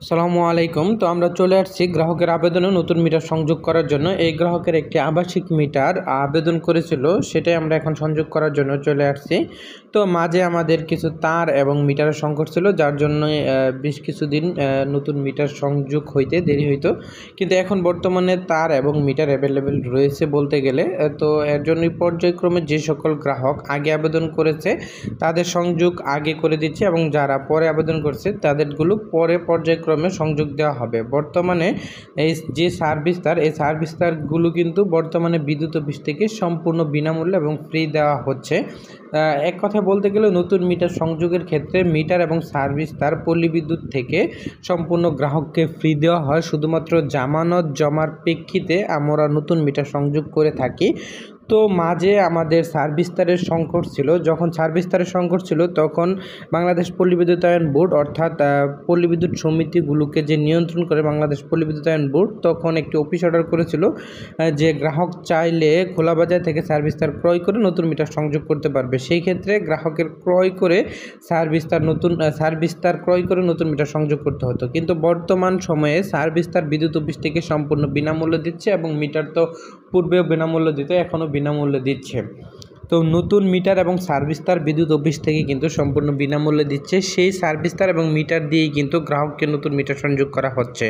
আসসালামু আলাইকুম। তো আমরা চলে আসছি গ্রাহকের আবেদনে নতুন মিটার সংযোগ করার জন্য। এই গ্রাহকের একটি আবাসিক মিটার আবেদন করেছিল, সেটাই আমরা এখন সংযোগ করার জন্য চলে আসছি। তো মাঝে আমাদের কিছু তার এবং মিটারের সংকট ছিল, যার জন্য বেশ কিছুদিন নতুন মিটার সংযোগ হইতে দেরি হইতো। কিন্তু এখন বর্তমানে তার এবং মিটার অ্যাভেলেবেল রয়েছে বলতে গেলে। তো এর জন্যই পর্যায়ক্রমে যে সকল গ্রাহক আগে আবেদন করেছে তাদের সংযোগ আগে করে দিচ্ছে, এবং যারা পরে আবেদন করছে তাদেরগুলো পরে পর্যায়ক্রমে সংযোগ দেওয়া হবে। বর্তমানে এই যে এই সার্ভিস তারগুলো কিন্তু বর্তমানে বিদ্যুৎ অফিস থেকে সম্পূর্ণ বিনামূল্যে এবং ফ্রি দেওয়া হচ্ছে। এক কথায় বলতে গেলে নতুন মিটার সংযোগের ক্ষেত্রে মিটার এবং সার্ভিস তার পল্লী বিদ্যুৎ থেকে সম্পূর্ণ গ্রাহককে ফ্রি দেওয়া হয়। শুধুমাত্র জামানত জমার প্রেক্ষিতে আমরা নতুন মিটার সংযোগ করে থাকি। তো মাঝে আমাদের সার্ভিস তারের সংকট ছিল। যখন সার্ভিস তারের সংকট ছিল তখন বাংলাদেশ পল্লী বিদ্যুতায়ন বোর্ড, অর্থাৎ পল্লী বিদ্যুৎ সমিতিগুলোকে যে নিয়ন্ত্রণ করে বাংলাদেশ পল্লী বিদ্যুতায়ন বোর্ড, তখন একটি অফিস অর্ডার করেছিল যে গ্রাহক চাইলে খোলা বাজার থেকে সার্ভিস তার ক্রয় করে নতুন মিটার সংযোগ করতে পারবে। সেই ক্ষেত্রে গ্রাহকের ক্রয় করে সার্ভিস তার ক্রয় করে নতুন মিটার সংযোগ করতে হতো। কিন্তু বর্তমান সময়ে সার্ভিস তার বিদ্যুৎ অফিস থেকে সম্পূর্ণ বিনামূল্যে দিচ্ছে, এবং মিটার তো পূর্বেও বিনামূল্যে দিত, এখনও বিনামূল্যে দিচ্ছে। তো নতুন মিটার এবং সার্ভিস তার বিদ্যুৎ অফিস থেকে কিন্তু সম্পূর্ণ বিনামূল্যে দিচ্ছে। সেই সার্ভিস তার এবং মিটার দিয়েই কিন্তু গ্রাহককে নতুন মিটার সংযোগ করা হচ্ছে।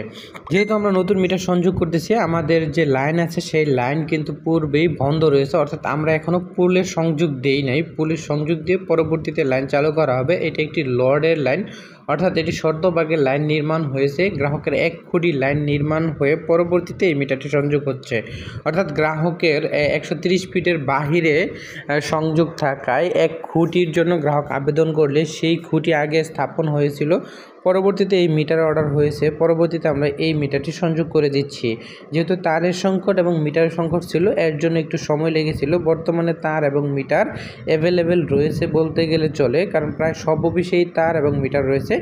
যেহেতু আমরা নতুন মিটার সংযোগ করতেছি, আমাদের যে লাইন আছে সেই লাইন কিন্তু পূর্বেই বন্ধ রয়েছে, অর্থাৎ আমরা এখনও পুলের সংযোগ দেই নাই। পুলের সংযোগ দিয়ে পরবর্তীতে লাইন চালু করা হবে। এটি একটি লর্ডের লাইন, অর্থাৎ এটি শর্তভাগে লাইন নির্মাণ হয়েছে। গ্রাহকের 1 খুঁটি লাইন নির্মাণ হয়ে পরবর্তীতে এই মিটারটি সংযোগ হচ্ছে, অর্থাৎ গ্রাহকের 130 ফিটের বাহিরে সংযোগ থাকায় 1 খুঁটির জন্য গ্রাহক আবেদন করলে সেই খুঁটি আগে স্থাপন হয়েছিল, পরবর্তীতে এই মিটার অর্ডার হয়েছে, পরবর্তীতে আমরা এই মিটারটি সংযোগ করে দিচ্ছি। যেহেতু তারের সংকট এবং মিটারের সংকট ছিল, এর জন্য একটু সময় লেগেছিল। বর্তমানে তার এবং মিটার অ্যাভেলেবেল রয়েছে বলতে গেলে চলে, কারণ প্রায় সব অফিসেই তার এবং মিটার রয়েছে।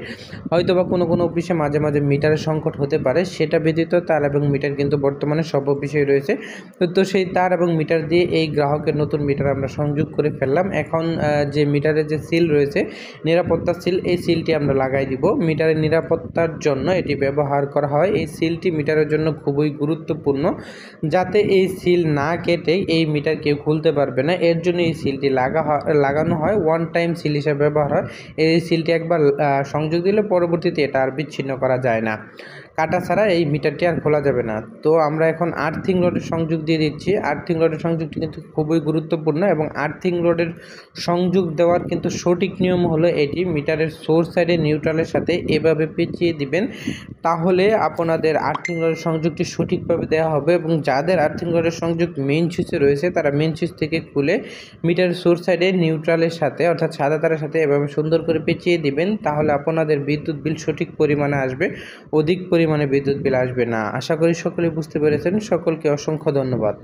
হয়তোবা কোনো কোনো অফিসে মাঝে মাঝে মিটারের সংকট হতে পারে, সেটা ব্যতীত তার এবং মিটার কিন্তু বর্তমানে সব অফিসেই রয়েছে। তো সেই তার এবং মিটার দিয়ে এই গ্রাহকের নতুন মিটার আমরা সংযোগ করে ফেললাম। এখন যে মিটারের যে সিল রয়েছে, নিরাপত্তা সিল, এই সিলটি আমরা লাগাই দিব। মিটারের নিরাপত্তার জন্য এটি ব্যবহার করা হয়। এই সিলটি মিটারের জন্য খুবই গুরুত্বপূর্ণ, যাতে এই সিল না কেটে এই মিটার কেউ খুলতে পারবে না, এর জন্য এই সিলটি লাগানো হয়। ওয়ান টাইম সিল হিসেবে ব্যবহার হয়। এই সিলটি একবার সংযোগ দিলে পরবর্তীতে এটা আর বিচ্ছিন্ন করা যায় না। কাটা ছাড়া এই মিটারটি আর খোলা যাবে না। তো আমরা এখন আর্থিং রডের সংযোগ দিয়ে দিচ্ছি। আর্থিং রডের সংযোগটি কিন্তু খুবই গুরুত্বপূর্ণ, এবং আর্থিং রডের সংযোগ দেওয়ার কিন্তু সঠিক নিয়ম হলো এটি মিটারের সোর্স সাইডে নিউট্রালের সাথে এভাবে পেঁচিয়ে দিবেন, তাহলে আপনাদের আর্থিং রডের সংযোগটি সঠিকভাবে দেওয়া হবে। এবং যাদের আর্থিং রডের সংযোগ মেইন সুইচে রয়েছে তারা মেইন সুইচ থেকে খুলে মিটারের সোর্স সাইডে নিউট্রালের সাথে, অর্থাৎ সাদা তারের সাথে এভাবে সুন্দর করে পেঁচিয়ে দিবেন, তাহলে আপনাদের বিদ্যুৎ বিল সঠিক পরিমাণে আসবে, অধিক পরিমাণে বিদ্যুৎ বিল আসবে না। আশা করি সকলেই বুঝতে পেরেছেন। সকলকে অসংখ্য ধন্যবাদ।